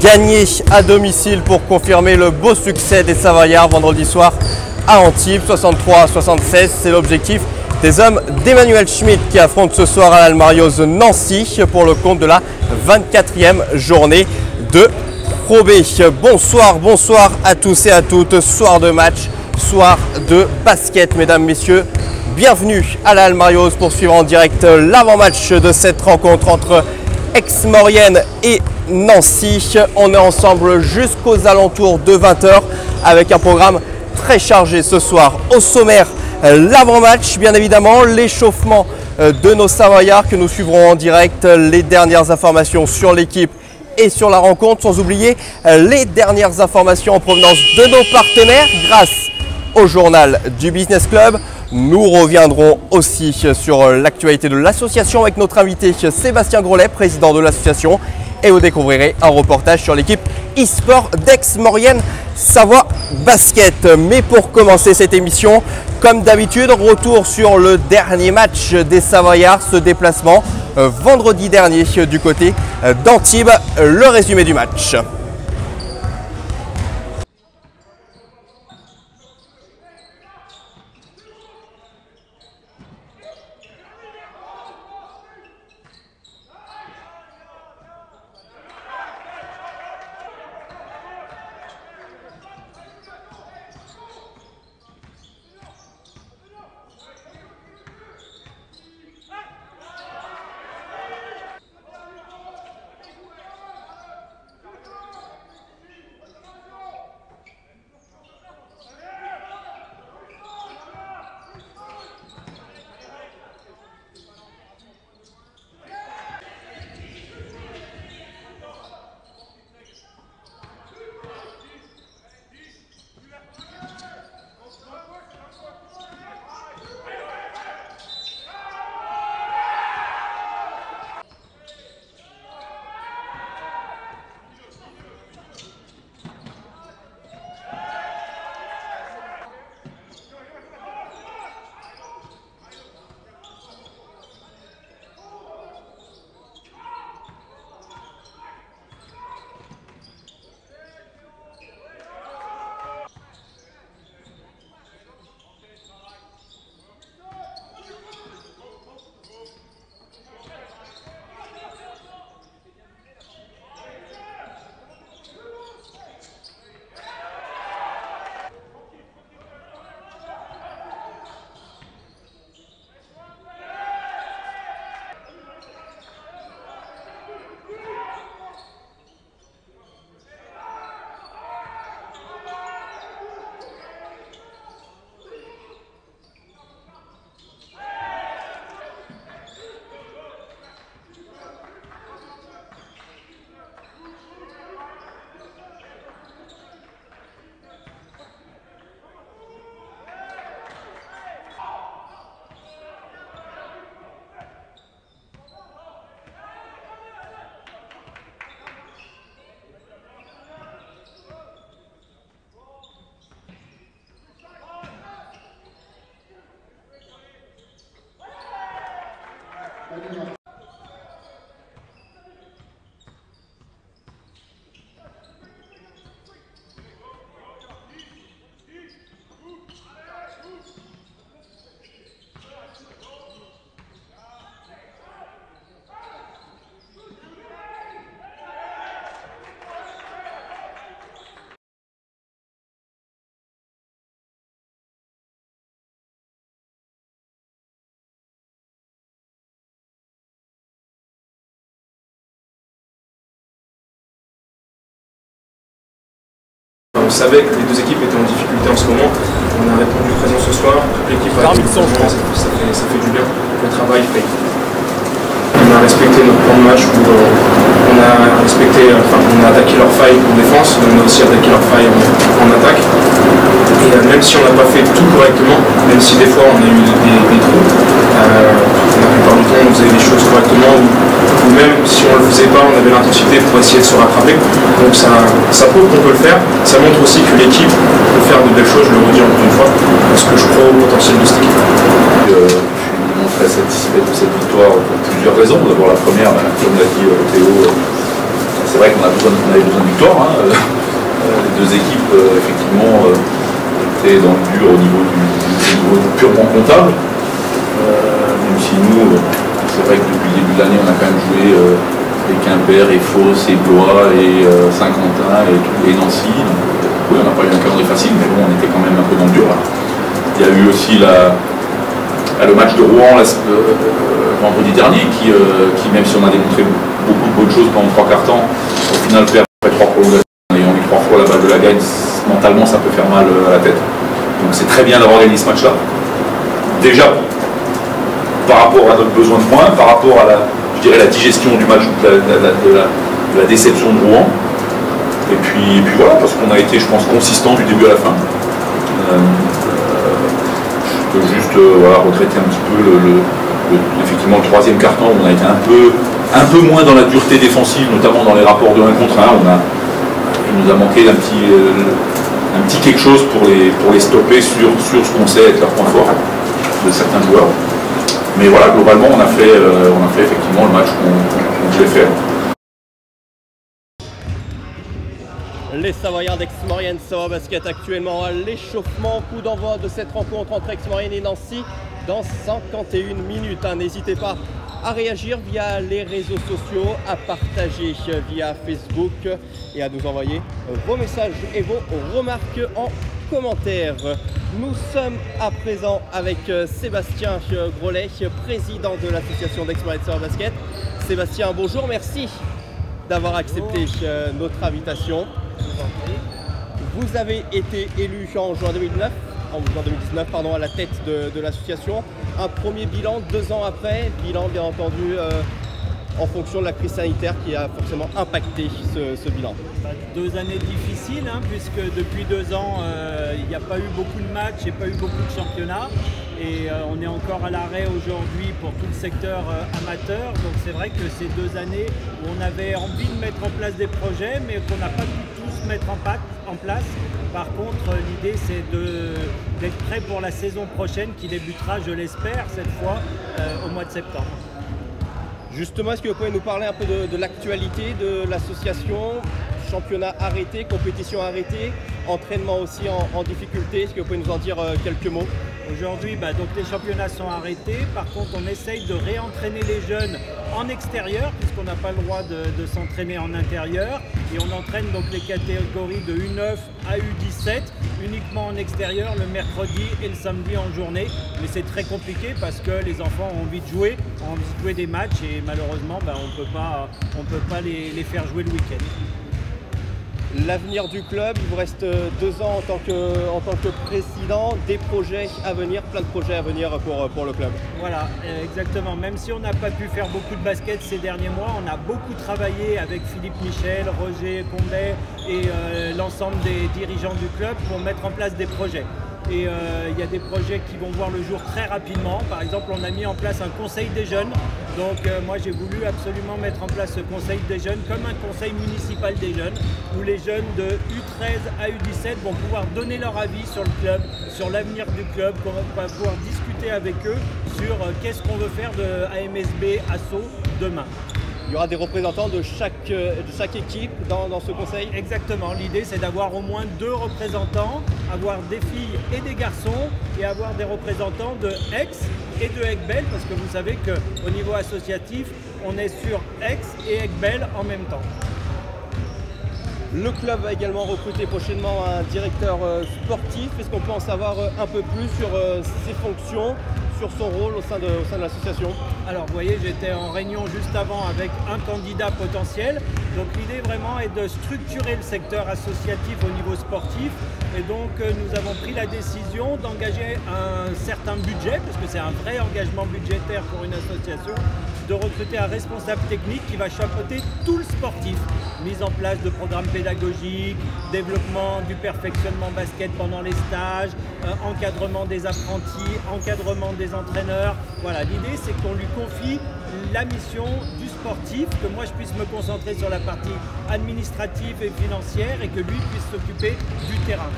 Gagné à domicile pour confirmer le beau succès des Savoyards vendredi soir à Antibes, 63-76. C'est l'objectif des hommes d'Emmanuel Schmitt qui affrontent ce soir à l'Almarioz Nancy pour le compte de la 24e journée de Pro B. Bonsoir à tous et à toutes. Soir de match, soir de basket, mesdames, messieurs. Bienvenue à l'Almarioz pour suivre en direct l'avant-match de cette rencontre entre Aix-Maurienne et Nancy. On est ensemble jusqu'aux alentours de 20 h avec un programme très chargé ce soir. Au sommaire, l'avant-match, bien évidemment, l'échauffement de nos Savoyards que nous suivrons en direct, les dernières informations sur l'équipe et sur la rencontre, sans oublier les dernières informations en provenance de nos partenaires grâce au journal du Business Club. Nous reviendrons aussi sur l'actualité de l'association avec notre invité Sébastien Grolet, président de l'association. Et vous découvrirez un reportage sur l'équipe e-sport d'Aix-Maurienne Savoie Basket. Mais pour commencer cette émission, comme d'habitude, retour sur le dernier match des Savoyards, ce déplacement vendredi dernier du côté d'Antibes. Le résumé du match. On savait que les deux équipes étaient en difficulté en ce moment. On a répondu présent ce soir. Toute l'équipe a été présente. Ça fait du bien. Le travail paye. On a respecté notre plan de match pour on a attaqué leur faille en défense, mais on a aussi attaqué leur faille en attaque. Et même si on n'a pas fait tout correctement, même si des fois on a eu des trous, la plupart du temps on faisait les choses correctement, ou même si on ne le faisait pas, on avait l'intensité pour essayer de se rattraper. Donc ça prouve qu'on peut le faire. Ça montre aussi que l'équipe peut faire de belles choses, je le redis encore une fois, parce que je crois au potentiel de cette équipe. Je suis très satisfait de cette victoire pour plusieurs raisons. D'abord la première, comme l'a dit Théo, c'est vrai qu'on avait besoin de victoire. Les deux équipes effectivement étaient dans le dur au niveau purement comptable. Même si nous, c'est vrai que depuis le début de l'année, on a quand même joué et Quimper, et Fos, et Blois, et Saint-Quentin, et Nancy. Donc, oui, on n'a pas eu un calendrier facile, mais bon, on était quand même un peu dans le dur. Là. Il y a eu aussi le match de Rouen vendredi dernier, qui même si on a démontré beaucoup de bonnes choses pendant 3 quarts temps, au final perd après 3 prolongations, ayant mis 3 fois la balle de la gagne, mentalement ça peut faire mal à la tête. Donc c'est très bien d'avoir gagné ce match-là. Déjà, par rapport à notre besoin de points, par rapport à la digestion du match, de la déception de Rouen. Et puis voilà, parce qu'on a été, je pense, consistant du début à la fin. Je peux juste regretter un petit peu effectivement le 3e quart-temps où on a été un peu moins dans la dureté défensive, notamment dans les rapports de 1 contre 1. Il nous a manqué un petit quelque chose pour les stopper sur ce qu'on sait être leur point fort de certains joueurs. Mais voilà, globalement, on a fait effectivement le match qu'on voulait faire. Les Savoyards d'Aix-Maurienne Savoie Basket actuellement à l'échauffement. Coup d'envoi de cette rencontre entre Aix-Maurienne et Nancy dans 51 minutes. N'hésitez pas à réagir via les réseaux sociaux, à partager via Facebook et à nous envoyer vos messages et vos remarques en commentaire. Nous sommes à présent avec Sébastien Grolet, président de l'association d'Aix-Maurienne Savoie Basket. Sébastien, bonjour, merci d'avoir accepté notre invitation. Vous avez été élu en juin 2019 à la tête de l'association. Un premier bilan 2 ans après, bilan bien entendu en fonction de la crise sanitaire qui a forcément impacté ce bilan. 2 années difficiles, puisque depuis 2 ans, il n'y a pas eu beaucoup de matchs, il n'y a pas eu beaucoup de championnats. Et on est encore à l'arrêt aujourd'hui pour tout le secteur amateur. Donc c'est vrai que ces 2 années où on avait envie de mettre en place des projets, mais qu'on n'a pas pu tous mettre en place. Par contre, l'idée c'est d'être prêt pour la saison prochaine qui débutera, je l'espère, cette fois au mois de septembre. Justement, est-ce que vous pouvez nous parler un peu de l'actualité de l'association? Championnat arrêté, compétition arrêtée, entraînement aussi en difficulté. Est-ce que vous pouvez nous en dire quelques mots? Aujourd'hui, donc les championnats sont arrêtés. Par contre, on essaye de réentraîner les jeunes en extérieur, puisqu'on n'a pas le droit de s'entraîner en intérieur. Et on entraîne donc les catégories de U9 à U17 uniquement en extérieur le mercredi et le samedi en journée. Mais c'est très compliqué parce que les enfants ont envie de jouer, des matchs et malheureusement, on peut pas les faire jouer le week-end. L'avenir du club, il vous reste 2 ans en tant que président, des projets à venir, plein de projets à venir pour le club. Voilà, exactement. Même si on n'a pas pu faire beaucoup de basket ces derniers mois, on a beaucoup travaillé avec Philippe Michel, Roger Combet et l'ensemble des dirigeants du club pour mettre en place des projets. Et il y a des projets qui vont voir le jour très rapidement. Par exemple, on a mis en place un conseil des jeunes. Donc moi j'ai voulu absolument mettre en place ce conseil des jeunes comme un conseil municipal des jeunes où les jeunes de U13 à U17 vont pouvoir donner leur avis sur le club, sur l'avenir du club, qu'on va pouvoir discuter avec eux sur qu'est-ce qu'on veut faire de AMSB Asso demain. Il y aura des représentants de chaque équipe dans ce conseil? Exactement, l'idée c'est d'avoir au moins 2 représentants, avoir des filles et des garçons et avoir des représentants de Aix et de Aiguebelle parce que vous savez qu'au niveau associatif, on est sur Aix et Aiguebelle en même temps. Le club va également recruter prochainement un directeur sportif. Est-ce qu'on peut en savoir un peu plus sur ses fonctions, sur son rôle au sein de l'association? Alors vous voyez, j'étais en réunion juste avant avec un candidat potentiel. Donc l'idée vraiment est de structurer le secteur associatif au niveau sportif. Et donc nous avons pris la décision d'engager un certain budget, parce que c'est un vrai engagement budgétaire pour une association, de recruter un responsable technique qui va chapeauter tout le sportif. Mise en place de programmes pédagogiques, développement du perfectionnement basket pendant les stages, encadrement des apprentis, encadrement des entraîneurs. Voilà, l'idée c'est qu'on lui confie la mission du sportif, que moi je puisse me concentrer sur la partie administrative et financière et que lui puisse s'occuper du terrain.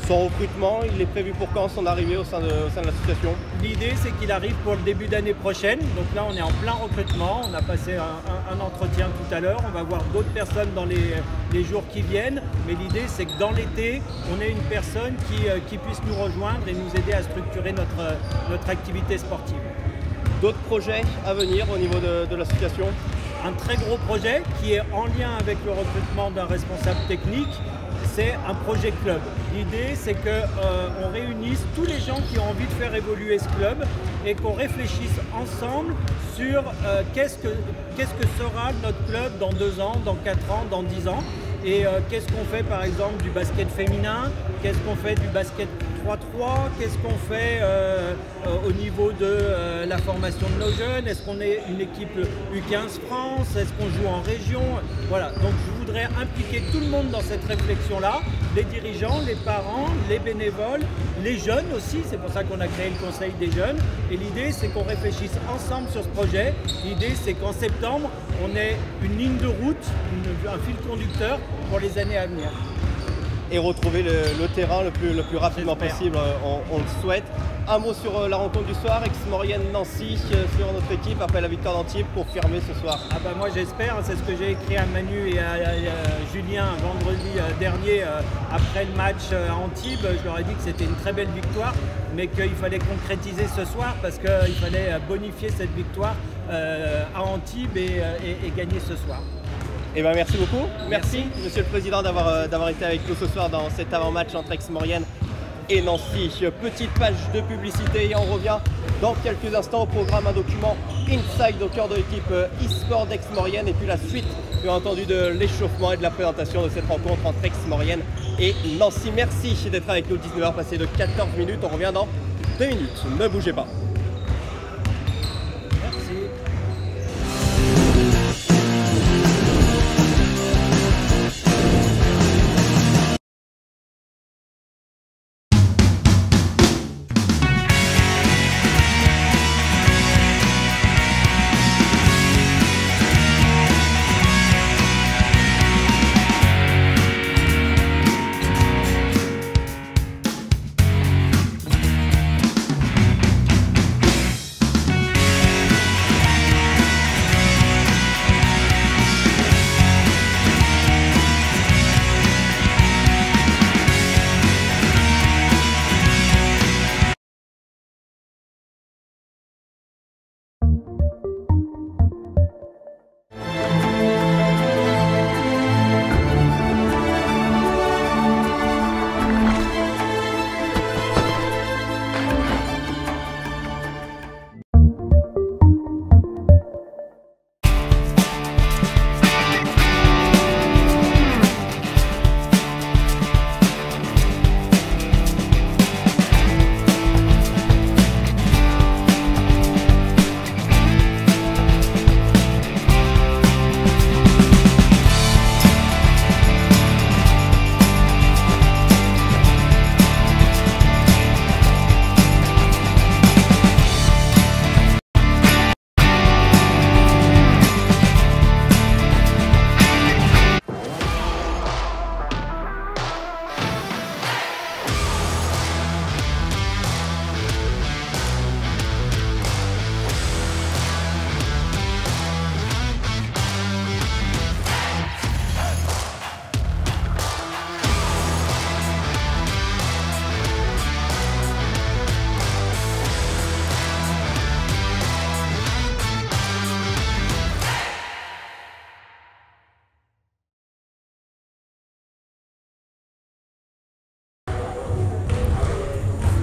Son recrutement, il est prévu pour quand son arrivée au sein de l'association? L'idée c'est qu'il arrive pour le début d'année prochaine, donc là on est en plein recrutement, on a passé un entretien tout à l'heure, on va voir d'autres personnes dans les jours qui viennent, mais l'idée c'est que dans l'été, on ait une personne qui puisse nous rejoindre et nous aider à structurer notre activité sportive. D'autres projets à venir au niveau de l'association? Un très gros projet qui est en lien avec le recrutement d'un responsable technique, c'est un projet club. L'idée c'est qu'on réunisse tous les gens qui ont envie de faire évoluer ce club et qu'on réfléchisse ensemble sur qu'est-ce que sera notre club dans 2 ans, dans 4 ans, dans 10 ans. Et qu'est-ce qu'on fait par exemple du basket féminin, qu'est-ce qu'on fait du basket 3-3, qu'est-ce qu'on fait au niveau de la formation de nos jeunes, est-ce qu'on est une équipe U15 France, est-ce qu'on joue en région, voilà. Donc je voudrais impliquer tout le monde dans cette réflexion-là, les dirigeants, les parents, les bénévoles, les jeunes aussi, c'est pour ça qu'on a créé le conseil des jeunes. Et l'idée c'est qu'on réfléchisse ensemble sur ce projet. L'idée c'est qu'en septembre, on ait une ligne de route, un fil conducteur pour les années à venir. Et retrouver le terrain le plus rapidement possible, on le souhaite. Un mot sur la rencontre du soir, Aix-Maurienne-Nancy, sur notre équipe après la victoire d'Antibes pour fermer ce soir. Ah bah moi j'espère, c'est ce que j'ai écrit à Manu et à Julien vendredi dernier après le match à Antibes. Je leur ai dit que c'était une très belle victoire, mais qu'il fallait concrétiser ce soir parce qu'il fallait bonifier cette victoire à Antibes et gagner ce soir. Eh ben merci beaucoup. Merci Monsieur le Président d'avoir été avec nous ce soir dans cet avant-match entre Aix-Maurienne et Nancy. Petite page de publicité et on revient dans quelques instants au programme, un document Inside au cœur de l'équipe e-sport d'Aix-Maurienne et puis la suite bien entendu de l'échauffement et de la présentation de cette rencontre entre Aix-Maurienne et Nancy. Merci d'être avec nous, 19h passé de 14 minutes, on revient dans 2 minutes, ne bougez pas.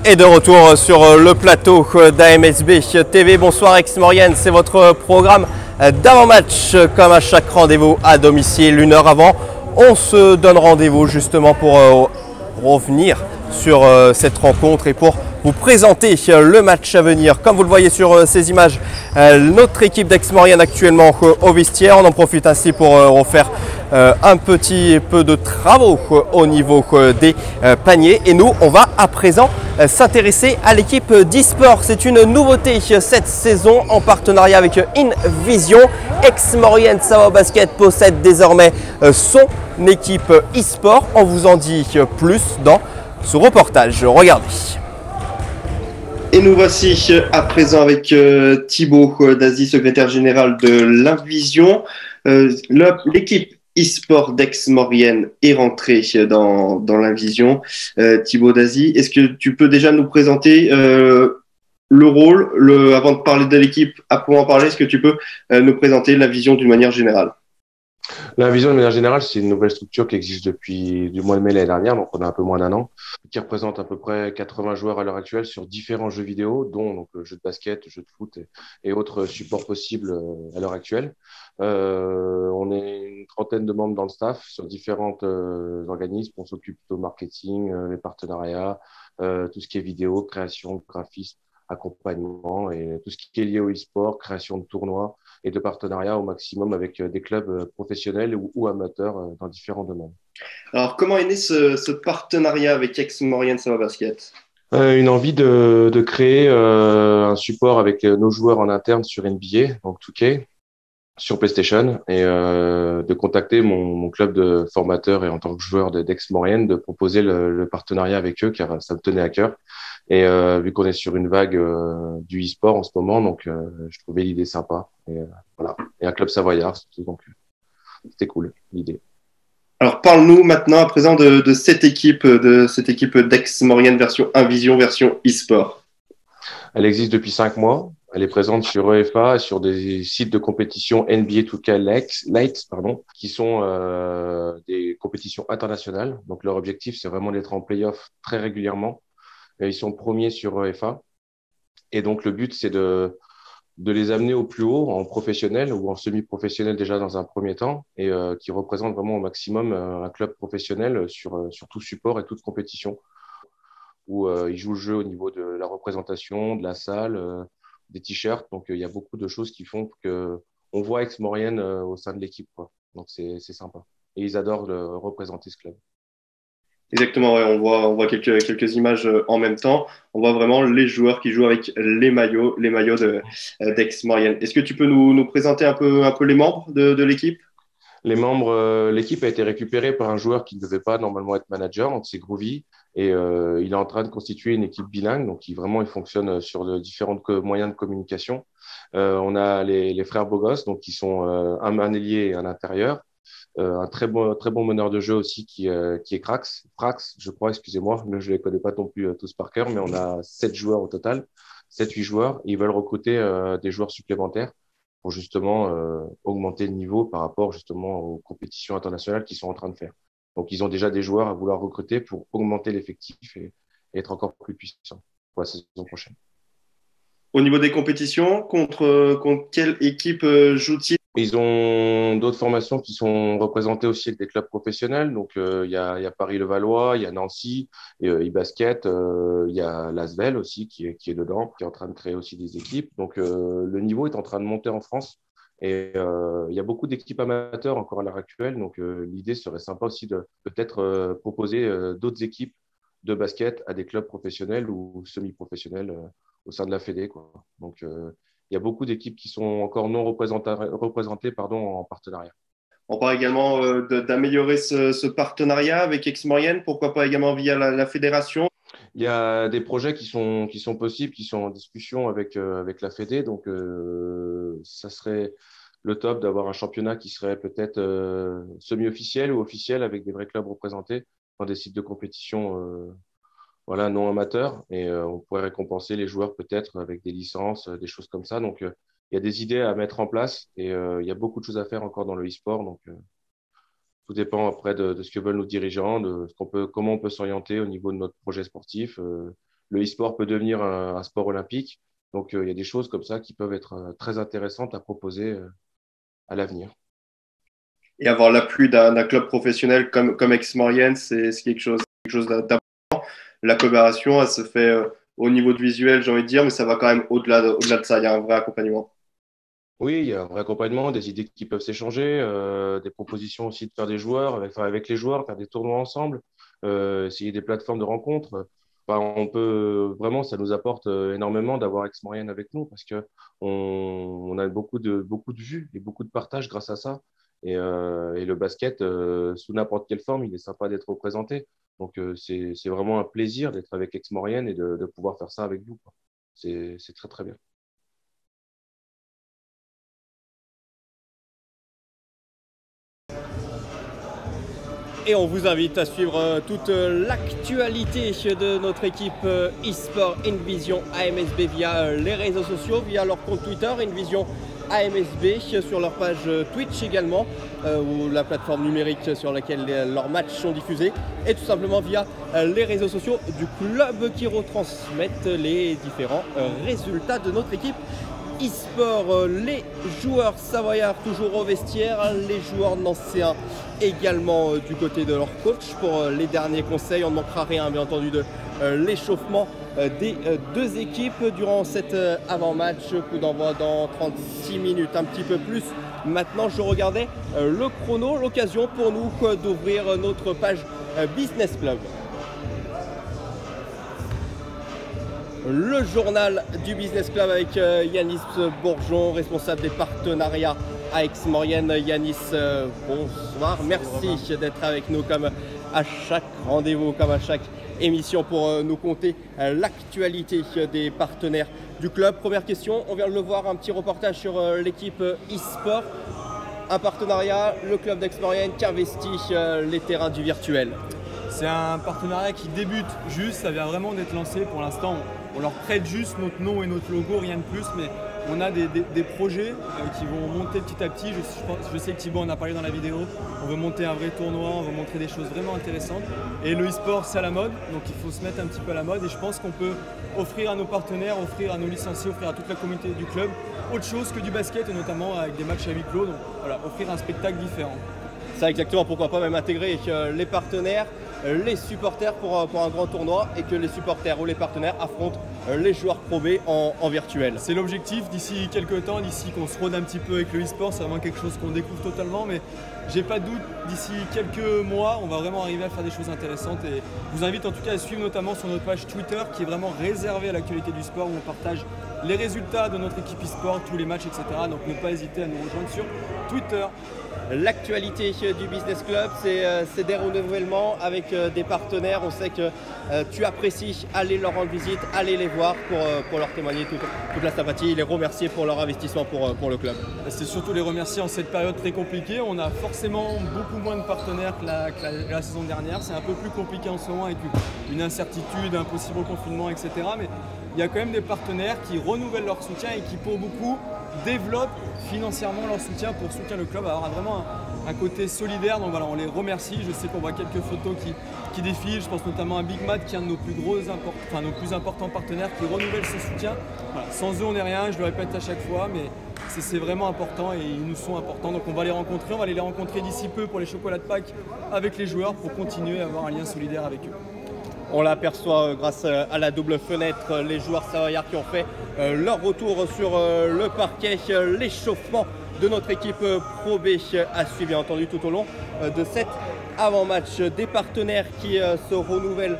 Et de retour sur le plateau d'AMSB TV. Bonsoir Aix-Maurienne, c'est votre programme d'avant-match comme à chaque rendez-vous à domicile. 1 heure avant, on se donne rendez-vous justement pour revenir sur cette rencontre et pour vous présenter le match à venir. Comme vous le voyez sur ces images, notre équipe d'Aix-Maurienne actuellement au vestiaire. On en profite ainsi pour refaire un petit peu de travaux au niveau des paniers. Et nous, on va à présent s'intéresser à l'équipe d'e-sport. C'est une nouveauté cette saison en partenariat avec InVision. Aix-Maurienne Savoie Basket possède désormais son équipe e-sport. On vous en dit plus dans ce reportage. Regardez. Et nous voici à présent avec Thibaut Dazy, secrétaire général de l'InVision. L'équipe e-sport d'Aix-Maurienne est rentrée dans l'InVision. Thibaut Dazy, est-ce que tu peux déjà nous présenter le rôle, avant de parler de l'équipe, à pouvoir en parler, est-ce que tu peux nous présenter l'InVision d'une manière générale? L'InVision, de manière générale, c'est une nouvelle structure qui existe depuis du mois de mai l'année dernière, donc on a un peu moins d'un an, qui représente à peu près 80 joueurs à l'heure actuelle sur différents jeux vidéo, dont donc, jeux de basket, jeux de foot et autres supports possibles à l'heure actuelle. On est une trentaine de membres dans le staff sur différents organismes. On s'occupe au marketing, les partenariats, tout ce qui est vidéo, création, graphisme, accompagnement et tout ce qui est lié au e-sport, création de tournois et de partenariats au maximum avec des clubs professionnels ou amateurs dans différents domaines. Alors, comment est né ce partenariat avec Aix-Maurienne Savoie Basket? Une envie de créer un support avec nos joueurs en interne sur NBA, donc 2K, sur PlayStation, et de contacter mon club de formateur et en tant que joueur d'Aix-Maurienne, de proposer le partenariat avec eux, car ça me tenait à cœur. Et vu qu'on est sur une vague du e-sport en ce moment, donc je trouvais l'idée sympa. Et voilà. Et un club savoyard, donc c'était cool l'idée. Alors parle-nous maintenant à présent de cette équipe d'Aix-Maurienne version InVision, version e-sport. Elle existe depuis 5 mois. Elle est présente sur UEFA et sur des sites de compétition NBA 2K Lite, qui sont des compétitions internationales. Donc leur objectif, c'est vraiment d'être en play-off très régulièrement. Et ils sont premiers sur UEFA. Et donc le but, c'est de les amener au plus haut en professionnel ou en semi-professionnel déjà dans un premier temps et qui représentent vraiment au maximum un club professionnel sur tout support et toute compétition où ils jouent le jeu au niveau de la représentation, de la salle, des t-shirts. Donc il y a beaucoup de choses qui font que on voit Aix-Maurienne au sein de l'équipe, quoi. Donc c'est sympa. Et ils adorent représenter ce club. Exactement, ouais, on voit quelques images en même temps. On voit vraiment les joueurs qui jouent avec les maillots d'Aix-Maurienne. Est-ce que tu peux nous présenter un peu les membres de l'équipe? Les membres, l'équipe a été récupérée par un joueur qui ne devait pas normalement être manager, donc c'est Groovy, et il est en train de constituer une équipe bilingue, donc il fonctionne sur de différents moyens de communication. On a les frères Bogos, donc qui sont un ailier et un intérieur. Un très bon meneur de jeu aussi qui est Prax, je crois, excusez-moi, je ne les connais pas non plus tous par cœur, mais on a 7 joueurs au total, 7-8 joueurs. Ils veulent recruter des joueurs supplémentaires pour justement augmenter le niveau par rapport justement aux compétitions internationales qu'ils sont en train de faire. Donc, ils ont déjà des joueurs à vouloir recruter pour augmenter l'effectif et être encore plus puissants pour la saison prochaine. Au niveau des compétitions, contre quelle équipe joue-t-il? Ils ont d'autres formations qui sont représentées aussi avec des clubs professionnels. Donc, il y a Paris-Levallois, il y a Nancy, e-basket, il y a l'Asvel aussi qui est dedans, qui est en train de créer aussi des équipes. Donc, le niveau est en train de monter en France. Et il y a beaucoup d'équipes amateurs encore à l'heure actuelle. Donc, l'idée serait sympa aussi de peut-être proposer d'autres équipes de basket à des clubs professionnels ou semi-professionnels au sein de la Fédé, quoi. Donc, il y a beaucoup d'équipes qui sont encore non représentées en partenariat. On parle également d'améliorer ce partenariat avec Aix-Maurienne, pourquoi pas également via la fédération? Il y a des projets qui sont possibles, qui sont en discussion avec la Fédé. Donc, ça serait le top d'avoir un championnat qui serait peut-être semi-officiel ou officiel avec des vrais clubs représentés dans des sites de compétition non amateurs. Et on pourrait récompenser les joueurs peut-être avec des licences, des choses comme ça. Donc, il y a des idées à mettre en place et il y a beaucoup de choses à faire encore dans le e-sport. Donc, tout dépend après de ce que veulent nos dirigeants, comment on peut s'orienter au niveau de notre projet sportif. Le e-sport peut devenir un sport olympique. Donc, il y a des choses comme ça qui peuvent être très intéressantes à proposer à l'avenir. Et avoir l'appui d'un club professionnel comme Aix-Maurienne, c'est quelque chose d'important. La coopération, elle se fait au niveau du visuel, j'ai envie de dire, mais ça va quand même au-delà de ça. Il y a un vrai accompagnement. Oui, il y a un vrai accompagnement, des idées qui peuvent s'échanger, des propositions aussi de faire des joueurs, avec les joueurs, faire des tournois ensemble, essayer des plateformes de rencontres. Enfin, on peut vraiment, ça nous apporte énormément d'avoir Aix-Maurienne avec nous parce que on a beaucoup de vues et beaucoup de partages grâce à ça. Et le basket, sous n'importe quelle forme, il est sympa d'être représenté. Donc, c'est vraiment un plaisir d'être avec Aix-Maurienne et de pouvoir faire ça avec vous, quoi. C'est très, très bien. Et on vous invite à suivre toute l'actualité de notre équipe e-sport InVision AMSB via les réseaux sociaux, via leur compte Twitter InVision AMSB, sur leur page Twitch également, ou la plateforme numérique sur laquelle leurs matchs sont diffusés, et tout simplement via les réseaux sociaux du club qui retransmettent les différents résultats de notre équipe e-sport. Les joueurs savoyards toujours au vestiaire, les joueurs nancéens également du côté de leur coach pour les derniers conseils. On ne manquera rien bien entendu de l'échauffement des deux équipes durant cet avant-match. Coup d'envoi dans 36 minutes, un petit peu plus. Maintenant, je regardais le chrono, l'occasion pour nous d'ouvrir notre page Business Club. Le journal du Business Club avec Yanis Bourgeon, responsable des partenariats à Aix-Maurienne. Yanis, bonsoir. Merci d'être avec nous comme à chaque rendez-vous, comme à chaque émission pour nous conter l'actualité des partenaires du club. Première question, on vient de le voir, un petit reportage sur l'équipe e-sport. Un partenariat, le club d'Aix-Maurienne qui investit les terrains du virtuel. C'est un partenariat qui débute juste, ça vient vraiment d'être lancé. Pour l'instant, on leur prête juste notre nom et notre logo, rien de plus, mais on a des projets qui vont monter petit à petit. Je sais que Thibaut en a parlé dans la vidéo. On veut monter un vrai tournoi, on veut montrer des choses vraiment intéressantes. Et le e-sport, c'est à la mode, donc il faut se mettre un petit peu à la mode. Et je pense qu'on peut offrir à nos partenaires, offrir à nos licenciés, offrir à toute la communauté du club autre chose que du basket, et notamment avec des matchs à huis clos. Donc voilà, offrir un spectacle différent. Ça, exactement, pourquoi pas même intégrer les partenaires, les supporters pour un grand tournoi, et que les supporters ou les partenaires affrontent les joueurs Pro B en virtuel. C'est l'objectif d'ici quelques temps, d'ici qu'on se rôde un petit peu avec le e-sport. C'est vraiment quelque chose qu'on découvre totalement, mais j'ai pas de doute, d'ici quelques mois, on va vraiment arriver à faire des choses intéressantes. Et je vous invite en tout cas à suivre notamment sur notre page Twitter qui est vraiment réservée à l'actualité du sport, où on partage les résultats de notre équipe e-sport, tous les matchs, etc. Donc ne pas hésiter à nous rejoindre sur Twitter. L'actualité du Business Club, c'est des renouvellements avec des partenaires. On sait que tu apprécies aller leur rendre visite, aller les voir pour leur témoigner toute la sympathie, les remercier pour leur investissement pour le club. C'est surtout les remercier en cette période très compliquée. On a forcément beaucoup moins de partenaires que la saison dernière. C'est un peu plus compliqué en ce moment avec une incertitude, un possible confinement, etc. Mais il y a quand même des partenaires qui renouvellent leur soutien et qui, pour beaucoup, développent financièrement leur soutien pour soutenir le club, avoir vraiment un côté solidaire. Donc voilà, on les remercie. Je sais qu'on voit quelques photos qui défilent. Je pense notamment à Big Mat, qui est un de nos plus importants partenaires, qui renouvelle ce soutien. Voilà. Sans eux, on n'est rien, je le répète à chaque fois, mais c'est vraiment important et ils nous sont importants. Donc on va les rencontrer, on va aller les rencontrer d'ici peu pour les chocolats de Pâques avec les joueurs pour continuer à avoir un lien solidaire avec eux. On l'aperçoit grâce à la double fenêtre, les joueurs savoyards qui ont fait leur retour sur le parquet. L'échauffement de notre équipe Pro B a suivi bien entendu tout au long de cet avant-match. Des partenaires qui se renouvellent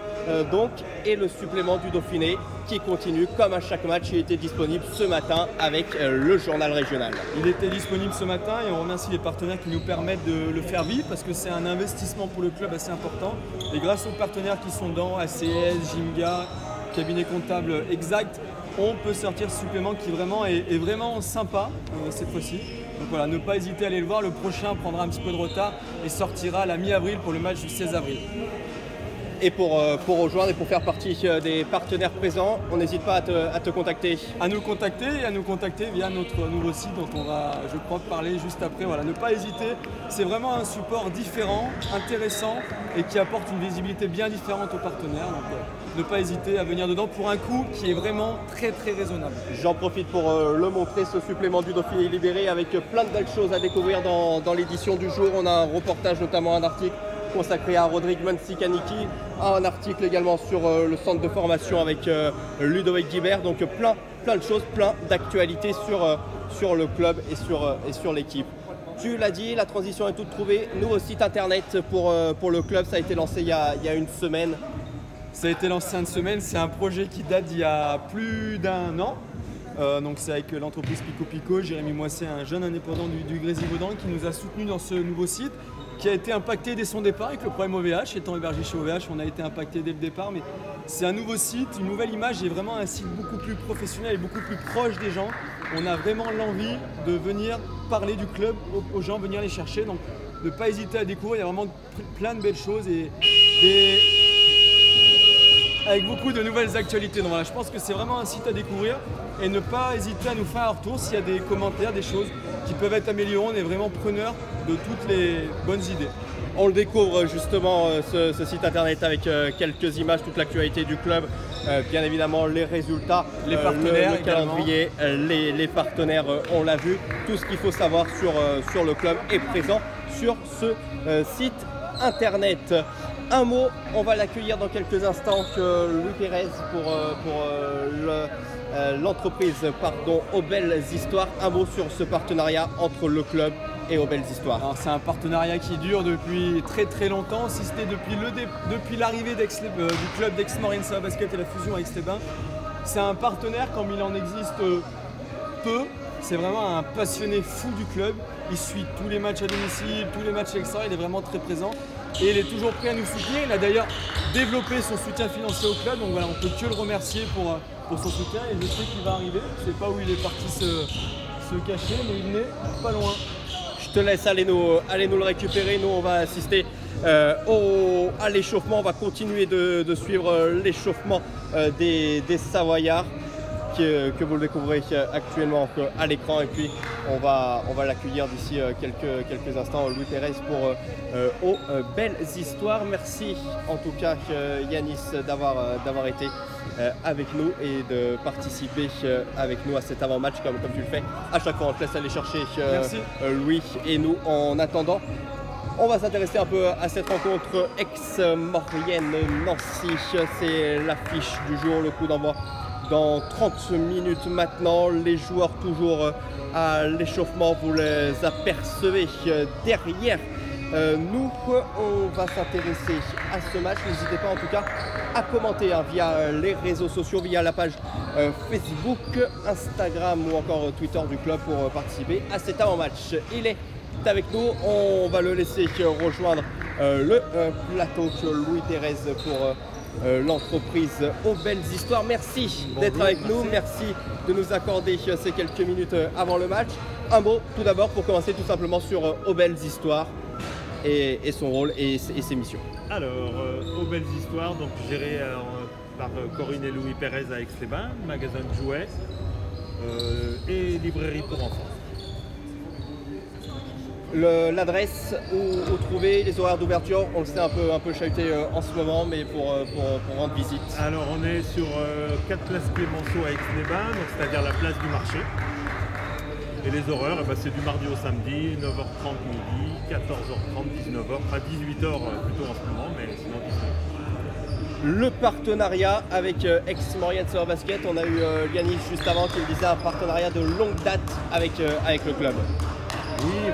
donc, et le supplément du Dauphiné qui continue comme à chaque match. Il était disponible ce matin avec le journal régional. Il était disponible ce matin et on remercie les partenaires qui nous permettent de le faire vivre, parce que c'est un investissement pour le club assez important. Et grâce aux partenaires qui sont dedans, ACS, Gymga, cabinet comptable Exact, on peut sortir ce supplément qui vraiment est vraiment sympa cette fois-ci. Donc voilà, ne pas hésiter à aller le voir. Le prochain prendra un petit peu de retard et sortira la mi-avril pour le match du 16 avril. Et pour rejoindre et pour faire partie des partenaires présents, on n'hésite pas à te contacter. À nous contacter via notre nouveau site dont on va, je crois, parler juste après. Voilà, ne pas hésiter. C'est vraiment un support différent, intéressant et qui apporte une visibilité bien différente aux partenaires. Donc ne pas hésiter à venir dedans pour un coût qui est vraiment très très raisonnable. J'en profite pour le montrer, ce supplément du Dauphiné libéré avec plein de belles choses à découvrir dans l'édition du jour. On a un reportage, notamment un article consacré à Rodrigue Mansikaniki, un article également sur le centre de formation avec Ludovic Guibert. Donc plein de choses, plein d'actualités sur le club et sur l'équipe. Tu l'as dit, la transition est toute trouvée. Nouveau site internet pour le club, ça a été lancé il y a une semaine. Ça a été lancé une semaine, c'est un projet qui date d'il y a plus d'1 an. Donc c'est avec l'entreprise Pico Pico, Jérémy Moisset, un jeune indépendant du Grésivaudan qui nous a soutenus dans ce nouveau site, qui a été impacté dès son départ avec le problème OVH. Étant hébergé chez OVH, on a été impacté dès le départ, mais c'est un nouveau site, une nouvelle image et vraiment un site beaucoup plus professionnel et beaucoup plus proche des gens. On a vraiment l'envie de venir parler du club aux gens, venir les chercher, donc de ne pas hésiter à découvrir. Il y a vraiment plein de belles choses et avec beaucoup de nouvelles actualités. Donc voilà, je pense que c'est vraiment un site à découvrir et ne pas hésiter à nous faire un retour s'il y a des commentaires, des choses qui peuvent être améliorées. On est vraiment preneur de toutes les bonnes idées. On le découvre justement ce site internet avec quelques images, toute l'actualité du club, bien évidemment les résultats, les partenaires, le calendrier, les partenaires, on l'a vu. Tout ce qu'il faut savoir sur le club est présent sur ce site internet. Un mot, on va l'accueillir dans quelques instants, que Louis Pérez pour l'entreprise Aux Belles Histoires. Un mot sur ce partenariat entre le club et Aux Belles Histoires. Alors c'est un partenariat qui dure depuis très longtemps, si c'était depuis l'arrivée du club d'Aix-Maurienne Sava Basket et la fusion avec Aix-les-Bains. C'est un partenaire comme il en existe peu. C'est vraiment un passionné fou du club. Il suit tous les matchs à domicile, tous les matchs extra, il est vraiment très présent. Et il est toujours prêt à nous soutenir. Il a d'ailleurs développé son soutien financier au club. Donc voilà, on peut que le remercier pour son soutien. Et je sais qu'il va arriver. Je ne sais pas où il est parti se cacher, mais il n'est pas loin. Je te laisse aller nous le récupérer. Nous, on va assister à l'échauffement. On va continuer de suivre l'échauffement des Savoyards. Que vous le découvrez actuellement à l'écran, et puis on va l'accueillir d'ici quelques instants, Louis Pérez pour Aux Belles Histoires. Merci en tout cas Yanis d'avoir été avec nous et de participer avec nous à cet avant-match comme tu le fais à chaque fois. On te laisse aller chercher Louis, et nous en attendant on va s'intéresser un peu à cette rencontre Aix-Maurienne-Nancy. C'est l'affiche du jour, le coup d'envoi dans 30 minutes maintenant. Les joueurs toujours à l'échauffement, vous les apercevez derrière nous. On va s'intéresser à ce match. N'hésitez pas en tout cas à commenter via les réseaux sociaux, via la page Facebook, Instagram ou encore Twitter du club pour participer à cet avant-match. Il est avec nous, on va le laisser rejoindre le plateau. Louis Pérez pour l'entreprise Aux Belles Histoires. Merci d'être avec nous, merci de nous accorder ces quelques minutes avant le match. Un mot tout d'abord pour commencer tout simplement sur Aux Belles Histoires et son rôle et ses missions. Alors, Aux Belles Histoires, donc géré par Corinne et Louis Pérez à Aix-les-Bains, magasin de jouets et librairie pour enfants. L'adresse où trouver, les horaires d'ouverture, on le sait un peu chahuté en ce moment, mais pour rendre visite. Alors on est sur 4 places Clémenceau à Aix-les-Bains, c'est-à-dire la place du marché. Et les horaires, c'est du mardi au samedi, 9h30 midi, 14h30, 19h, pas 18h plutôt en ce moment, mais sinon 19h. Le partenariat avec Aix-Maurienne Sava Basket, on a eu Yanis juste avant qui me disait un partenariat de longue date avec le club. Oui,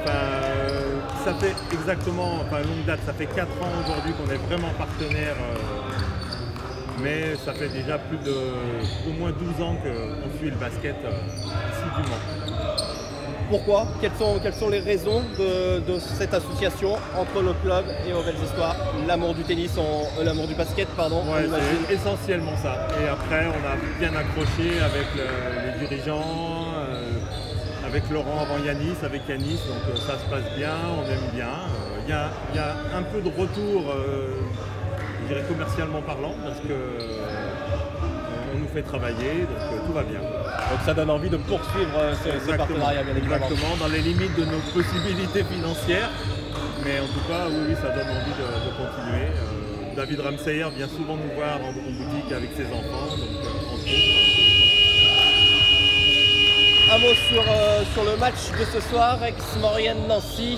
ça fait exactement, longue date, ça fait 4 ans aujourd'hui qu'on est vraiment partenaire, mais ça fait déjà au moins 12 ans qu'on suit le basket assidûment. Pourquoi? Quelles sont les raisons de cette association entre le club et Aux Belles Histoires? L'amour du tennis, l'amour du basket, pardon. Ouais, c'est essentiellement ça. Et après, on a bien accroché avec les dirigeants, avec Laurent avant Yanis, avec Yanis, donc ça se passe bien, on aime bien. Il y a un peu de retour, je dirais commercialement parlant, parce qu'on nous fait travailler, donc tout va bien. Donc ça donne envie de poursuivre ce partenariat, bien évidemment. Exactement, dans les limites de nos possibilités financières, mais en tout cas, oui, ça donne envie de continuer. David Ramseyer vient souvent nous voir en boutique avec ses enfants, donc on se trouve. Un mot sur le match de ce soir, Aix-Maurienne-Nancy.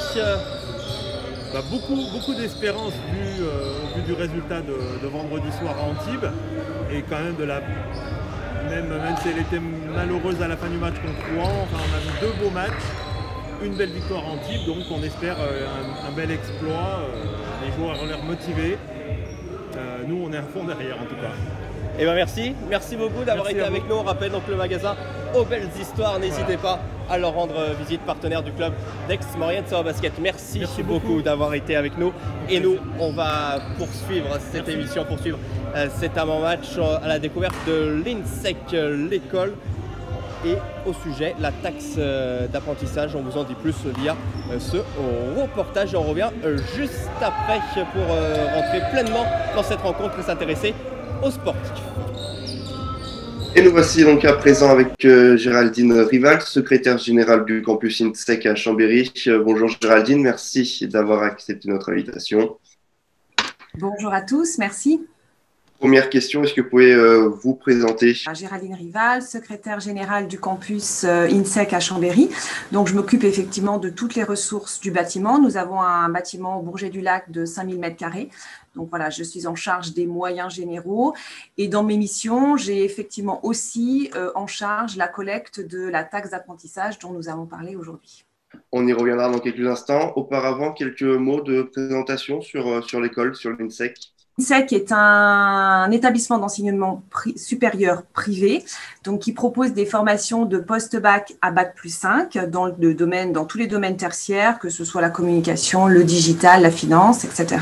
beaucoup d'espérance au vu du résultat de vendredi soir à Antibes et quand même même si elle était malheureuse à la fin du match contre Rouen, enfin, on a vu 2 beaux matchs, une belle victoire à Antibes, donc on espère un bel exploit. Les joueurs ont l'air motivés. Nous, on est à fond derrière en tout cas. Eh bien merci beaucoup d'avoir été avec nous. On rappelle donc le magasin Aux Belles Histoires. N'hésitez pas à leur rendre visite, partenaire du club d'Aix-Maurienne Savoie Basket. Merci beaucoup d'avoir été avec nous. Et nous, on va poursuivre cette émission, cet avant-match à la découverte de l'INSEC, l'école. Et au sujet, la taxe d'apprentissage, on vous en dit plus via ce reportage. Et on revient juste après pour rentrer pleinement dans cette rencontre et s'intéresser aux sportifs. Et nous voici donc à présent avec Géraldine Rival, secrétaire générale du campus INSEC à Chambéry. Bonjour Géraldine, merci d'avoir accepté notre invitation. Bonjour à tous, merci. Première question, est-ce que vous pouvez vous présenter? Géraldine Rival, secrétaire générale du campus INSEC à Chambéry. Donc, je m'occupe effectivement de toutes les ressources du bâtiment. Nous avons un bâtiment au Bourget-du-Lac de 5000 m². Donc, voilà, je suis en charge des moyens généraux. Et dans mes missions, j'ai effectivement aussi en charge la collecte de la taxe d'apprentissage dont nous avons parlé aujourd'hui. On y reviendra dans quelques instants. Auparavant, quelques mots de présentation sur l'école, sur l'INSEC. L'INSEC est un établissement d'enseignement supérieur privé, donc qui propose des formations de post-bac à bac+5 dans tous les domaines tertiaires, que ce soit la communication, le digital, la finance, etc.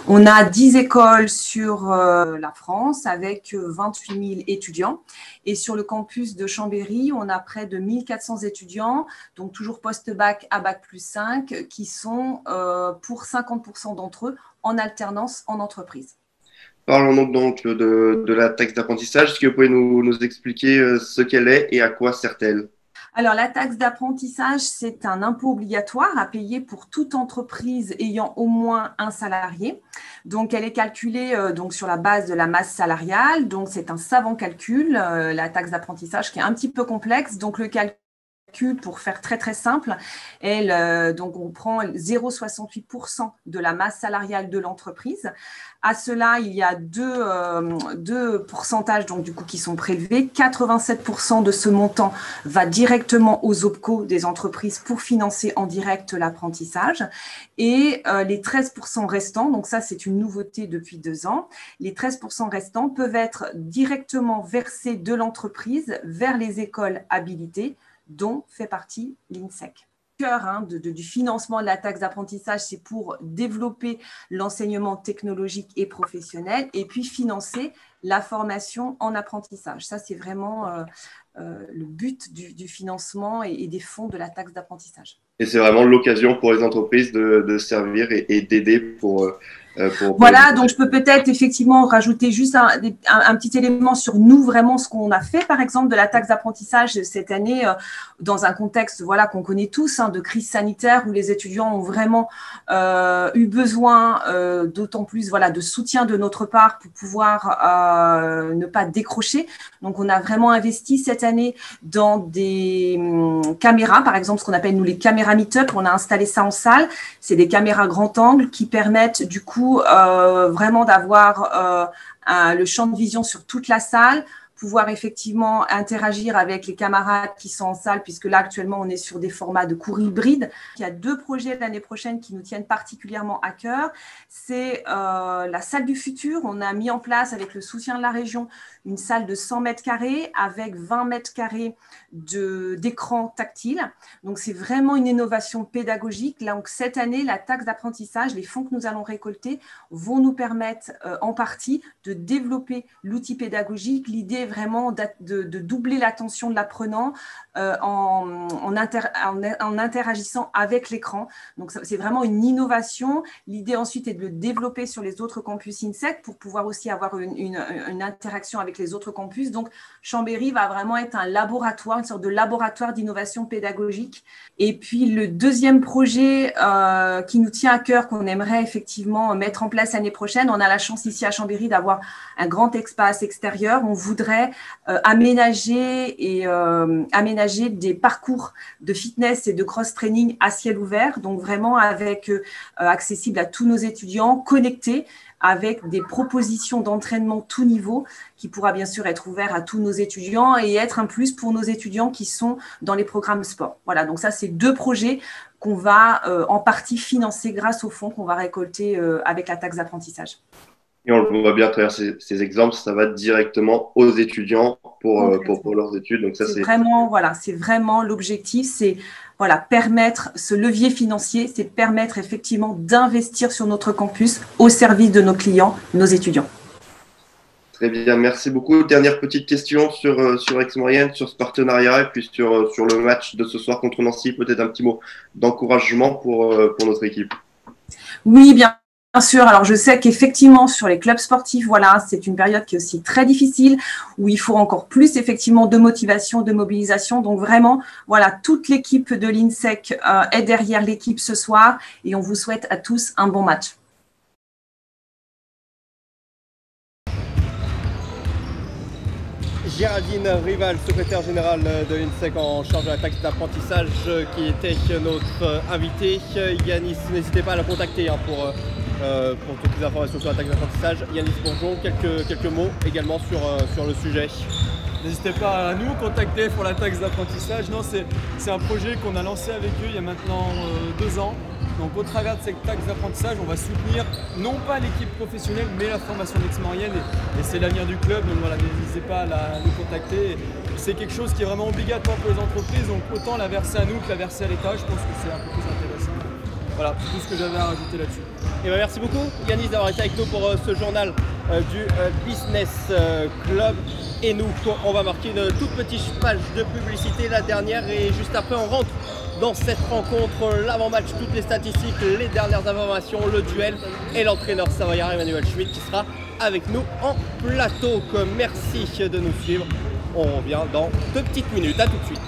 On a 10 écoles sur la France avec 28 000 étudiants. Et sur le campus de Chambéry, on a près de 1400 étudiants, donc toujours post-bac à bac+5, qui sont pour 50% d'entre eux en alternance en entreprise. Parlons donc de la taxe d'apprentissage. Est-ce que vous pouvez nous expliquer ce qu'elle est et à quoi sert-elle? Alors, la taxe d'apprentissage, c'est un impôt obligatoire à payer pour toute entreprise ayant au moins un salarié. Donc, elle est calculée sur la base de la masse salariale. Donc, c'est un savant calcul, la taxe d'apprentissage, qui est un petit peu complexe. Donc, le calcul, pour faire très très simple, donc on prend 0,68% de la masse salariale de l'entreprise. À cela, il y a deux pourcentages donc, du coup, qui sont prélevés. 87% de ce montant va directement aux OPCO des entreprises pour financer en direct l'apprentissage. Et les 13% restants, donc ça c'est une nouveauté depuis 2 ans, les 13% restants peuvent être directement versés de l'entreprise vers les écoles habilitées, dont fait partie l'INSEC. Le cœur du financement de la taxe d'apprentissage, c'est pour développer l'enseignement technologique et professionnel et puis financer la formation en apprentissage. Ça, c'est vraiment le but du financement et des fonds de la taxe d'apprentissage. Et c'est vraiment l'occasion pour les entreprises de servir et d'aider pour voilà, donc je peux peut-être effectivement rajouter juste un petit élément sur nous, vraiment ce qu'on a fait, par exemple, de la taxe d'apprentissage cette année, dans un contexte voilà, qu'on connaît tous, de crise sanitaire, où les étudiants ont vraiment eu besoin, d'autant plus voilà, de soutien de notre part pour pouvoir ne pas décrocher. Donc, on a vraiment investi cette année dans des caméras, par exemple, ce qu'on appelle nous les caméras meet-up. On a installé ça en salle. C'est des caméras grand angle qui permettent du coup vraiment d'avoir le champ de vision sur toute la salle, pouvoir effectivement interagir avec les camarades qui sont en salle, puisque là actuellement on est sur des formats de cours hybrides. Il y a 2 projets l'année prochaine qui nous tiennent particulièrement à cœur. C'est la salle du futur. On a mis en place avec le soutien de la région une salle de 100 m² avec 20 m² d'écran tactile. Donc c'est vraiment une innovation pédagogique. Là, donc, cette année, la taxe d'apprentissage, les fonds que nous allons récolter vont nous permettre en partie de développer l'outil pédagogique. L'idée est vraiment de doubler l'attention de l'apprenant en interagissant avec l'écran. Donc c'est vraiment une innovation. L'idée ensuite est de le développer sur les autres campus INSEC pour pouvoir aussi avoir une interaction avec avec les autres campus. Donc, Chambéry va vraiment être un laboratoire, une sorte de laboratoire d'innovation pédagogique. Et puis, le deuxième projet qui nous tient à cœur, qu'on aimerait effectivement mettre en place l'année prochaine, on a la chance ici à Chambéry d'avoir un grand espace extérieur. On voudrait aménager des parcours de fitness et de cross-training à ciel ouvert, donc vraiment accessible à tous nos étudiants, connectés, avec des propositions d'entraînement tout niveau qui pourra bien sûr être ouvert à tous nos étudiants et être un plus pour nos étudiants qui sont dans les programmes sport. Voilà, donc ça, c'est 2 projets qu'on va en partie financer grâce aux fonds qu'on va récolter avec la taxe d'apprentissage. Et on le voit bien à travers ces exemples, ça va directement aux étudiants pour leurs études. Donc ça, c'est vraiment l'objectif, c'est permettre ce levier financier, c'est permettre effectivement d'investir sur notre campus au service de nos clients, nos étudiants. Très bien, merci beaucoup. Dernière petite question sur Aix-Maurienne, sur ce partenariat et puis sur le match de ce soir contre Nancy. Peut-être un petit mot d'encouragement pour notre équipe. Oui, bien sûr. Alors, je sais qu'effectivement, sur les clubs sportifs, c'est une période qui est aussi très difficile, où il faut encore plus, effectivement, de motivation, de mobilisation. Donc, vraiment, toute l'équipe de l'INSEC est derrière l'équipe ce soir et on vous souhaite à tous un bon match. Géraldine Rival, secrétaire générale de l'INSEC en charge de la taxe d'apprentissage, qui était notre invité. Yanis, n'hésitez pas à la contacter pour toutes les informations sur la taxe d'apprentissage. Yanis Bourgeon, quelques mots également sur le sujet. N'hésitez pas à nous contacter pour la taxe d'apprentissage. Non, c'est un projet qu'on a lancé avec eux il y a maintenant 2 ans. Donc au travers de cette taxe d'apprentissage, on va soutenir non pas l'équipe professionnelle, mais la formation d'Aix-Maurienne. Et c'est l'avenir du club, donc voilà, n'hésitez pas à nous contacter. C'est quelque chose qui est vraiment obligatoire pour les entreprises, donc autant la verser à nous que la verser à l'État. Je pense que c'est un peu plus intéressant. Voilà, c'est tout ce que j'avais à rajouter là-dessus. Et merci beaucoup Yanis d'avoir été avec nous pour ce journal du Business Club. Et nous, on va marquer une toute petite page de publicité, la dernière, et juste après on rentre dans cette rencontre, l'avant-match, toutes les statistiques, les dernières informations, le duel et l'entraîneur savoyard Emmanuel Schmitt qui sera avec nous en plateau. Merci de nous suivre. On revient dans 2 petites minutes. À tout de suite.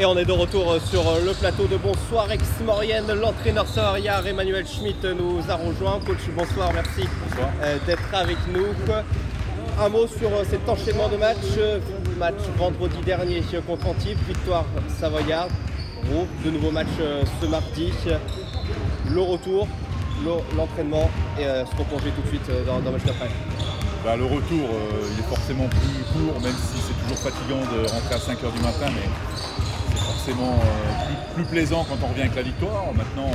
Et on est de retour sur le plateau de Bonsoir Aix-Maurienne. L'entraîneur savoyard Emmanuel Schmitt nous a rejoint. Coach, bonsoir, merci d'être avec nous. Un mot sur cet enchaînement de matchs. Match vendredi dernier contre Antibes, victoire savoyarde. Gros, de nouveaux matchs ce mardi, le retour, l'entraînement et se replonger tout de suite dans le match d'après. Bah, le retour, il est forcément plus court, même si c'est toujours fatigant de rentrer à 5 h du matin, mais c'est forcément plus plaisant quand on revient avec la victoire. Maintenant,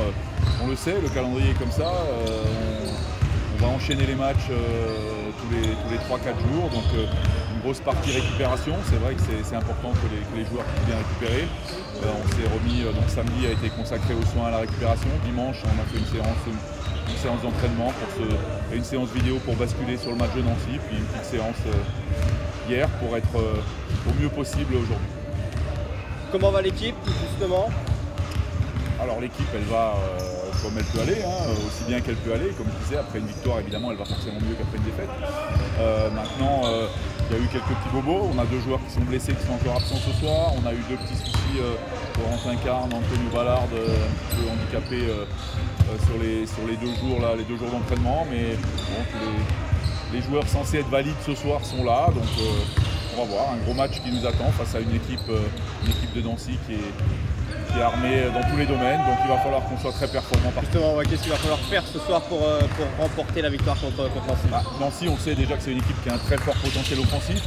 on le sait, le calendrier est comme ça, on va enchaîner les matchs tous les 3-4 jours, donc une grosse partie récupération. C'est vrai que c'est important que les joueurs puissent bien récupérer. On s'est remis, donc samedi a été consacré aux soins à la récupération. Dimanche, on a fait une séance d'entraînement et une séance vidéo pour basculer sur le match de Nancy, puis une petite séance hier pour être au mieux possible aujourd'hui. Comment va l'équipe justement? Alors l'équipe elle va comme elle peut aller, aussi bien qu'elle peut aller. Comme je disais, après une victoire évidemment elle va forcément mieux qu'après une défaite. Maintenant il y a eu quelques petits bobos, on a 2 joueurs qui sont blessés, qui sont encore absents ce soir. On a eu 2 petits soucis, Corentin Carne, Anthony Ballard, un peu handicapés sur les 2 jours là, les 2 jours d'entraînement. Mais bon, les joueurs censés être valides ce soir sont là, donc on va voir un gros match qui nous attend face à une équipe de Nancy qui est armée dans tous les domaines, donc il va falloir qu'on soit très performant. Justement, qu'est-ce qu'il va falloir faire ce soir pour remporter la victoire contre Nancy? Nancy, on sait déjà que c'est une équipe qui a un très fort potentiel offensif,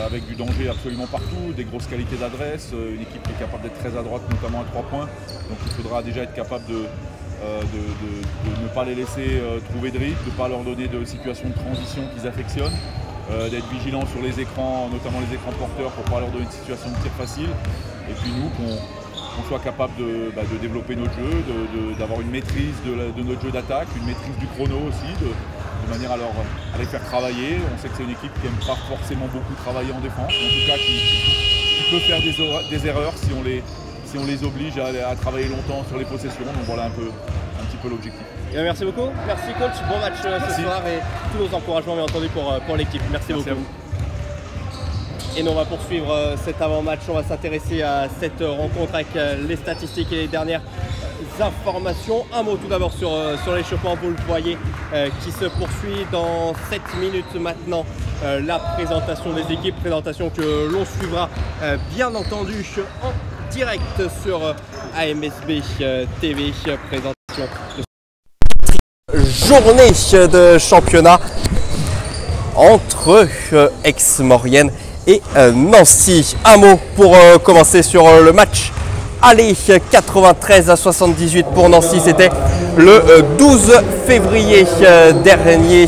avec du danger absolument partout, des grosses qualités d'adresse, une équipe qui est capable d'être très à droite, notamment à 3 points. Donc il faudra déjà être capable de ne pas les laisser trouver de rythme, de ne pas leur donner de situations de transition qu'ils affectionnent, d'être vigilant sur les écrans, notamment les écrans porteurs, pour ne pas leur donner une situation de tir facile. Et puis nous, qu'on soit capable de développer notre jeu, d'avoir une maîtrise de notre jeu d'attaque, une maîtrise du chrono aussi, de manière à les faire travailler. On sait que c'est une équipe qui n'aime pas forcément beaucoup travailler en défense, en tout cas qui peut faire des erreurs si on les oblige à travailler longtemps sur les possessions. Donc voilà un petit peu l'objectif. Merci beaucoup, merci coach, bon match ce soir et tous nos encouragements bien entendu pour l'équipe. Merci beaucoup. À vous. Et nous on va poursuivre cet avant-match, on va s'intéresser à cette rencontre avec les statistiques et les dernières informations. Un mot tout d'abord sur l'échauffement, vous le voyez, qui se poursuit dans 7 minutes maintenant. La présentation des équipes, présentation que l'on suivra bien entendu en direct sur AMSB TV, présentation de journée de championnat entre Aix-Maurienne et Nancy. Un mot pour commencer sur le match. Allez, 93-78 pour Nancy, c'était le 12 février dernier.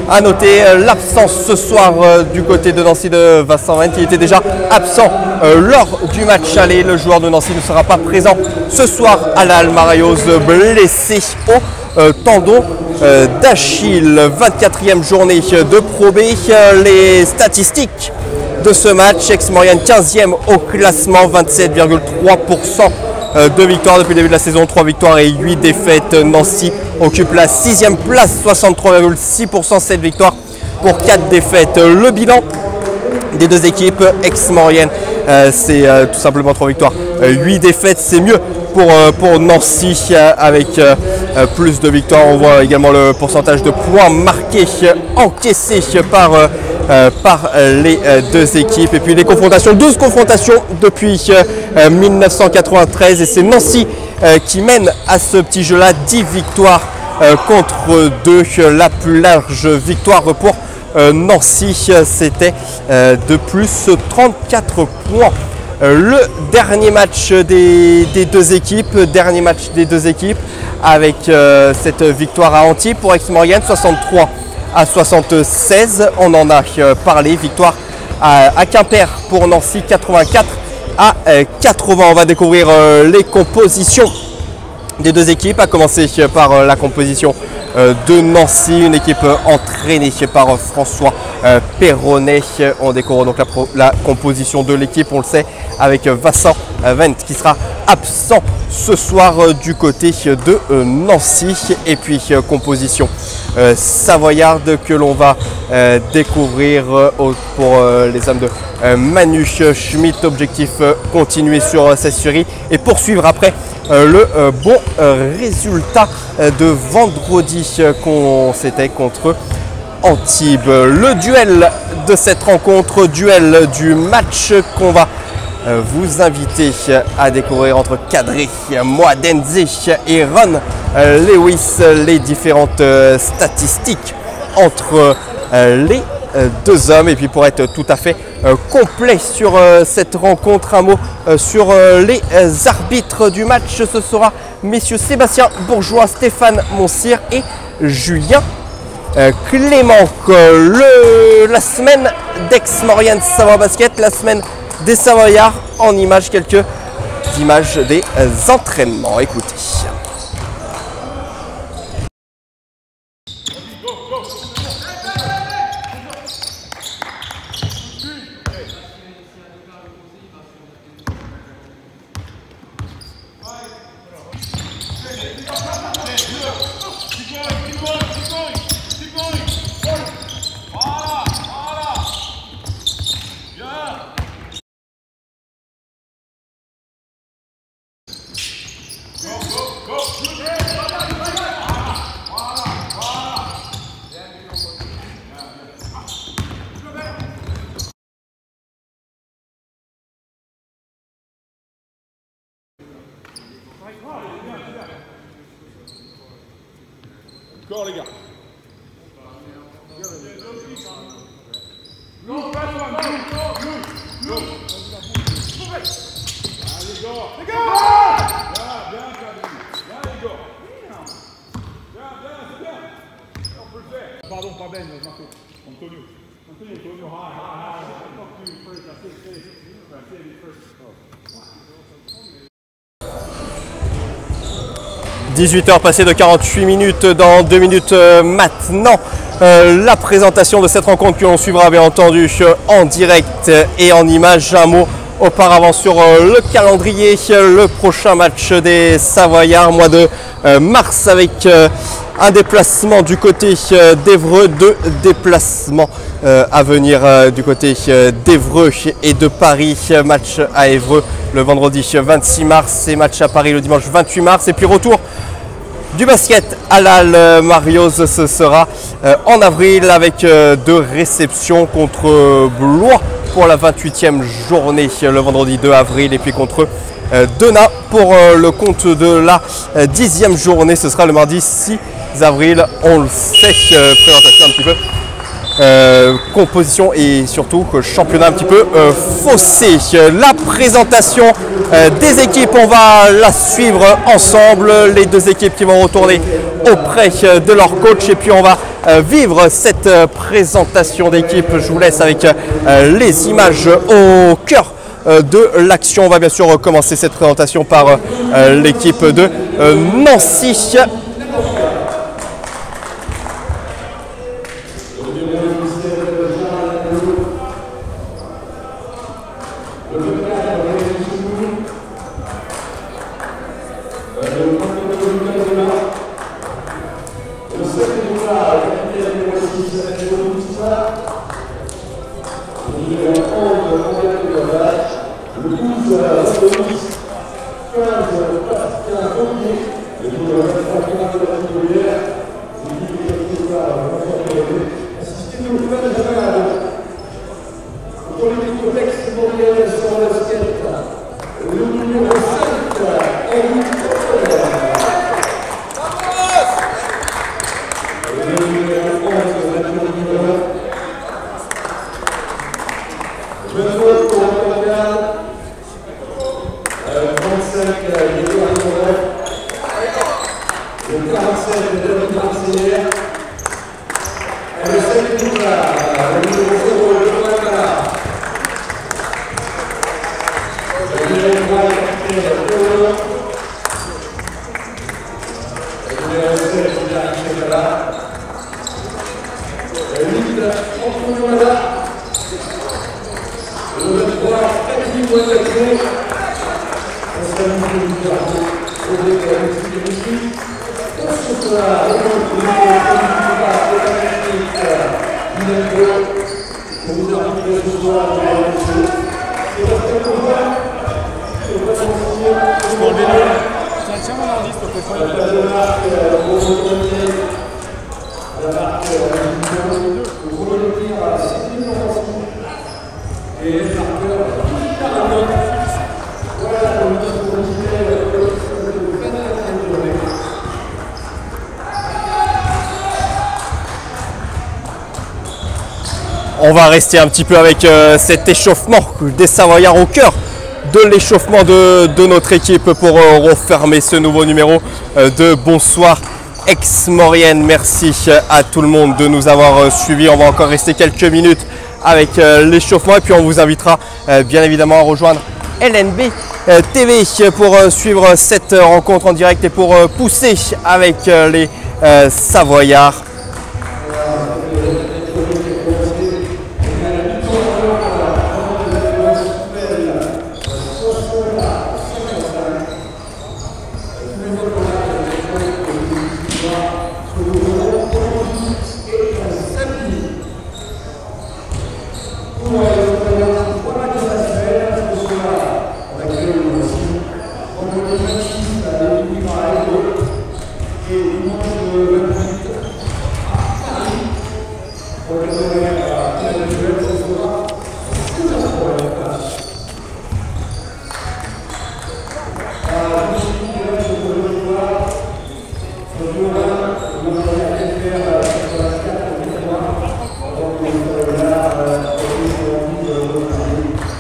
À noter l'absence ce soir du côté de Nancy de Vincent Wendt. Il était déjà absent lors du match aller. Le joueur de Nancy ne sera pas présent ce soir à la Almaraios, blessé au tendon d'Achille. 24e journée de Pro B. Les statistiques de ce match: Aix-Maurienne 15e au classement, 27,3% de victoires depuis le début de la saison, 3 victoires et 8 défaites. Nancy occupe la 6e place, 63,6%, 7 victoires pour 4 défaites. Le bilan des deux équipes, Aix-Maurienne, c'est tout simplement 3 victoires, 8 défaites. C'est mieux pour Nancy avec plus de victoires. On voit également le pourcentage de points marqués, encaissés par les deux équipes. Et puis les confrontations, 12 confrontations depuis 1993, et c'est Nancy qui mène à ce petit jeu-là, 10 victoires contre 2. La plus large victoire pour Nancy, c'était de plus 34 points. Le dernier match des deux équipes, avec cette victoire à Antibes pour Aix-Maurienne, 63-76. On en a parlé. Victoire à Quimper pour Nancy, 84-80. On va découvrir les compositions des deux équipes, à commencer par la composition de Nancy, une équipe entraînée par François Perronnet. On découvre donc la composition de l'équipe, on le sait, avec Vincent Wendt qui sera absent ce soir du côté de Nancy. Et puis composition savoyarde que l'on va découvrir pour les hommes de Manu Schmidt. Objectif continuer sur cette série et poursuivre après le bon résultat de vendredi qu'on s'était contre Antibes. Le duel de cette rencontre, duel du match qu'on va vous inviter à découvrir entre Kadri, Mwadenze et Ron Lewis les différentes statistiques entre les deux hommes. Et puis pour être tout à fait complet sur cette rencontre, un mot sur les arbitres du match. Ce sera messieurs Sébastien Bourgeois, Stéphane Monsir et Julien Clément. La semaine d'Aix-Maurienne Savoie Basket, la semaine des Savoyards, en images, quelques images des entraînements. Écoutez. Encore les gars. Pardon, pas Ben, Marco. Antonio. Antonio, hi. 18h passées de 48 minutes dans 2 minutes maintenant. La présentation de cette rencontre que l'on suivra bien entendu en direct et en image. Un mot auparavant sur le calendrier, le prochain match des Savoyards, mois de mars, avec un déplacement du côté d'Évreux, 2 déplacements à venir du côté d'Évreux et de Paris. Match à Évreux le vendredi 26 mars et match à Paris le dimanche 28 mars. Et puis retour du basket à l'Al Marioz, ce sera en avril avec 2 réceptions contre Blois pour la 28e journée le vendredi 2 avril et puis contre Denain pour le compte de la 10e journée. Ce sera le mardi 6 avril, on le sait. Présentation un petit peu composition et surtout championnat un petit peu faussé. La présentation des équipes, on va la suivre ensemble, les 2 équipes qui vont retourner auprès de leur coach et puis on va vivre cette présentation d'équipe. Je vous laisse avec les images au cœur de l'action. On va bien sûr commencer cette présentation par l'équipe de Nancy. Et On va rester un petit peu avec cet échauffement des Savoyards au cœur de l'échauffement de notre équipe pour refermer ce nouveau numéro de Bonsoir Aix-Maurienne. Merci à tout le monde de nous avoir suivis. On va encore rester quelques minutes avec l'échauffement et puis on vous invitera bien évidemment à rejoindre LNB TV pour suivre cette rencontre en direct et pour pousser avec les Savoyards.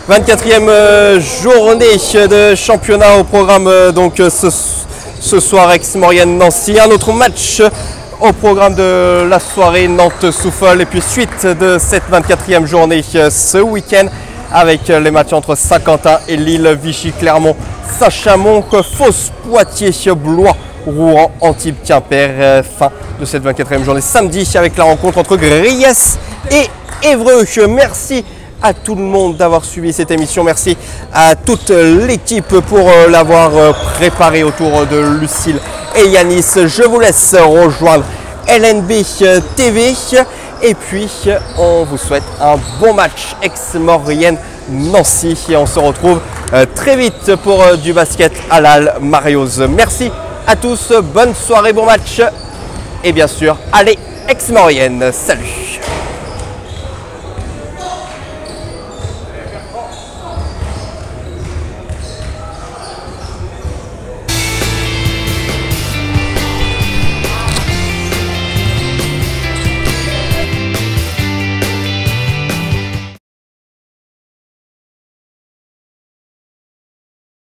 « 24e journée de championnat au programme donc ce soir Aix-Maurienne-Nancy. Un autre match au programme de la soirée Nantes-Souffol et puis suite de cette 24e journée ce week-end avec les matchs entre Saint-Quentin et Lille, Vichy, Clermont, Saint-Chamond, Fos, Poitiers, Blois, Rouen, Antibes, Quimper. Fin de cette 24e journée samedi avec la rencontre entre Griès et Évreux. Merci à tout le monde d'avoir suivi cette émission. Merci à toute l'équipe pour l'avoir préparée autour de Lucille et Yanis. Je vous laisse rejoindre LNB TV et puis on vous souhaite un bon match Aix-Maurienne-Nancy et on se retrouve très vite pour du basket à l'Al Marioz. Merci à tous, bonne soirée, bon match et bien sûr, allez Aix-Maurienne, salut!